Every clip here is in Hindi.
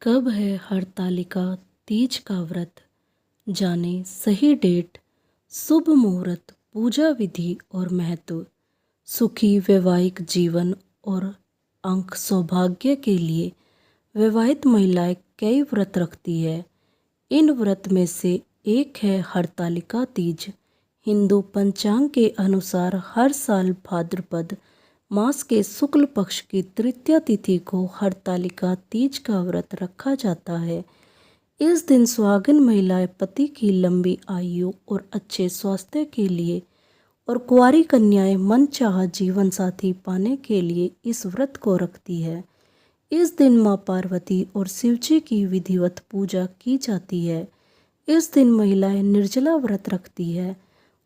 कब है हरतालिका तीज का व्रत? जाने सही डेट, शुभ मुहूर्त, पूजा विधि और महत्व। सुखी वैवाहिक जीवन और अंक सौभाग्य के लिए विवाहित महिलाएं कई व्रत रखती है। इन व्रत में से एक है हरतालिका तीज। हिंदू पंचांग के अनुसार हर साल भाद्रपद मास के शुक्ल पक्ष की तृतीया तिथि को हरतालिका तीज का व्रत रखा जाता है। इस दिन सुहागिन महिलाएं पति की लंबी आयु और अच्छे स्वास्थ्य के लिए और कुंवारी कन्याएं मनचाहा जीवन साथी पाने के लिए इस व्रत को रखती है। इस दिन मां पार्वती और शिवजी की विधिवत पूजा की जाती है। इस दिन महिलाएं निर्जला व्रत रखती है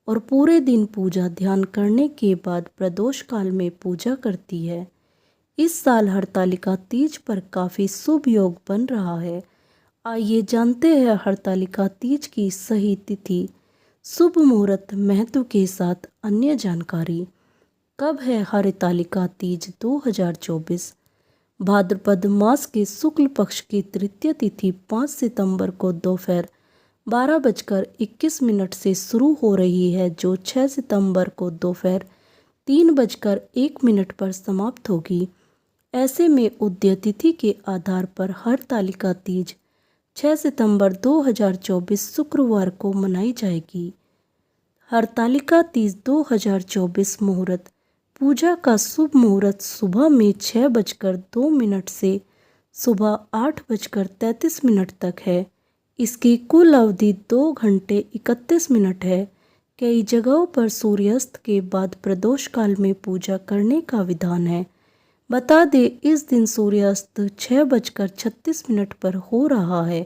और पूरे दिन पूजा ध्यान करने के बाद प्रदोष काल में पूजा करती है। इस साल हरतालिका तीज पर काफ़ी शुभ योग बन रहा है। आइए जानते हैं हरतालिका तीज की सही तिथि, शुभ मुहूर्त, महत्व के साथ अन्य जानकारी। कब है हरतालिका तीज 2024? भाद्रपद मास के शुक्ल पक्ष की तृतीय तिथि 5 सितंबर को दोपहर 12:21 से शुरू हो रही है, जो 6 सितंबर को दोपहर 3:01 पर समाप्त होगी। ऐसे में उदय तिथि के आधार पर हरतालिका तीज 6 सितंबर 2024 शुक्रवार को मनाई जाएगी। हरतालिका तीज 2024 मुहूर्त। पूजा का शुभ मुहूर्त सुबह में 6:02 से सुबह 8:33 तक है। इसकी कुल अवधि 2 घंटे 31 मिनट है। कई जगहों पर सूर्यास्त के बाद प्रदोष काल में पूजा करने का विधान है। बता दें, इस दिन सूर्यास्त 6:36 पर हो रहा है।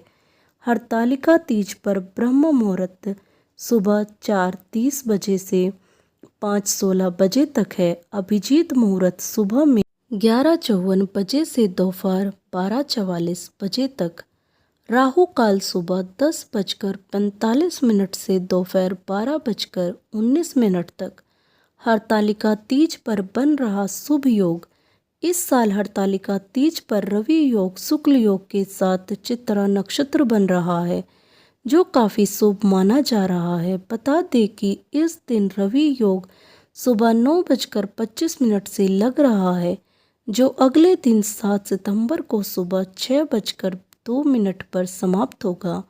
हरतालिका तीज पर ब्रह्म मुहूर्त सुबह 4:30 बजे से 5:16 बजे तक है। अभिजीत मुहूर्त सुबह में 11:54 बजे से दोपहर 12:44 बजे तक। राहु काल सुबह 10:45 से दोपहर 12:19 तक। हरतालिका तीज पर बन रहा शुभ योग। इस साल हरतालिका तीज पर रवि योग शुक्ल योग के साथ चित्रा नक्षत्र बन रहा है, जो काफ़ी शुभ माना जा रहा है। बता दें कि इस दिन रवि योग सुबह 9:25 से लग रहा है, जो अगले दिन 7 सितंबर को सुबह 6:02 पर समाप्त होगा।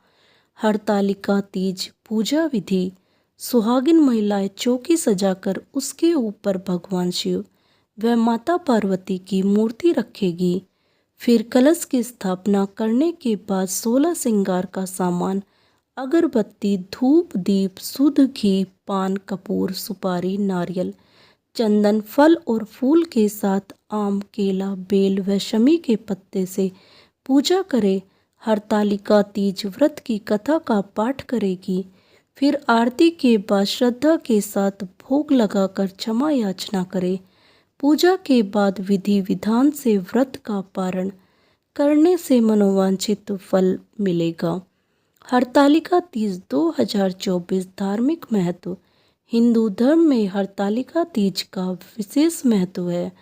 हरतालिका तीज पूजा विधि। सुहागिन महिलाएं चौकी सजाकर उसके ऊपर भगवान शिव व माता पार्वती की मूर्ति रखेगी। फिर कलश की स्थापना करने के बाद 16 श्रृंगार का सामान, अगरबत्ती, धूप, दीप, शुद्ध घी, पान, कपूर, सुपारी, नारियल, चंदन, फल और फूल के साथ आम, केला, बेल व शमी के पत्ते से पूजा करे। हरतालिका तीज व्रत की कथा का पाठ करेगी। फिर आरती के बाद श्रद्धा के साथ भोग लगाकर क्षमा याचना करे। पूजा के बाद विधि विधान से व्रत का पारण करने से मनोवांछित फल मिलेगा। हरतालिका तीज 2024 धार्मिक महत्व। हिंदू धर्म में हरतालिका तीज का विशेष महत्व है।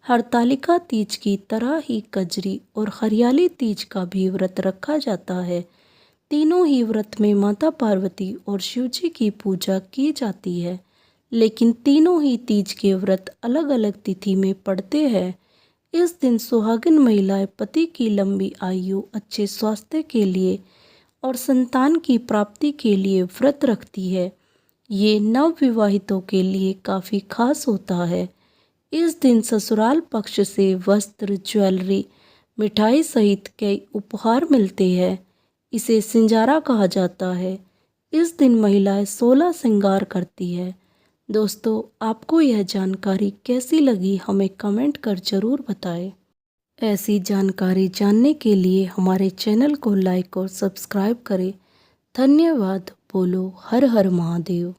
हरतालिका तीज की तरह ही कजरी और हरियाली तीज का भी व्रत रखा जाता है। तीनों ही व्रत में माता पार्वती और शिवजी की पूजा की जाती है, लेकिन तीनों ही तीज के व्रत अलग अलग तिथि में पड़ते हैं। इस दिन सुहागिन महिलाएं पति की लंबी आयु, अच्छे स्वास्थ्य के लिए और संतान की प्राप्ति के लिए व्रत रखती है। ये नवविवाहितों के लिए काफ़ी खास होता है। इस दिन ससुराल पक्ष से वस्त्र, ज्वेलरी, मिठाई सहित कई उपहार मिलते हैं। इसे सिंजारा कहा जाता है। इस दिन महिलाएं 16 श्रृंगार करती है। दोस्तों, आपको यह जानकारी कैसी लगी हमें कमेंट कर ज़रूर बताएं। ऐसी जानकारी जानने के लिए हमारे चैनल को लाइक और सब्सक्राइब करें। धन्यवाद। बोलो हर हर महादेव।